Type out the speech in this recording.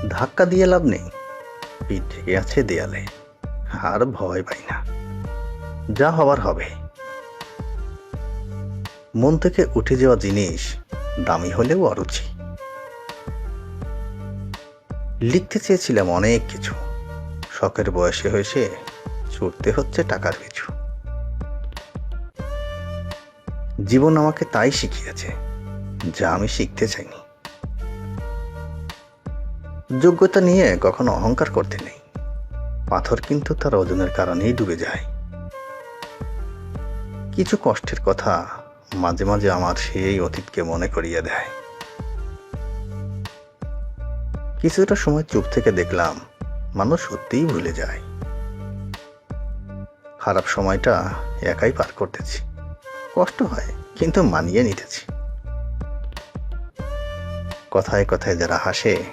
ধাক্কা দিয়ে লাভ নেই, পিঠ ঠেকে আছে দেয়ালে, আর ভয় পাই না, যা হবার হবে। মন থেকে উঠে যাওয়া জিনিস দামি হলেও অরুচি। লিখতে চেয়েছিলাম অনেক কিছু, শখের বয়সে হয়েছে ছুটতে হচ্ছে টাকার পিছু। জীবন আমাকে তাই শিখিয়েছে যা আমি শিখতে চাইনি। যোগ্যতা নিয়ে কখনো অহংকার করতে নেই, পাথর কিন্তু তার ওজনের কারণেই ডুবে যায়। কিছু কষ্টের কথা মাঝে মাঝে আমার সেই অতীতকে মনে করিয়ে দেয়। কিছুটা সময় চুপ থেকে দেখলাম মানুষ সত্যিই ভুলে যায়। খারাপ সময়টা একাই পার করতেছি, কষ্ট হয় কিন্তু মানিয়ে নিতেছি। কথায় কথায় যারা হাসে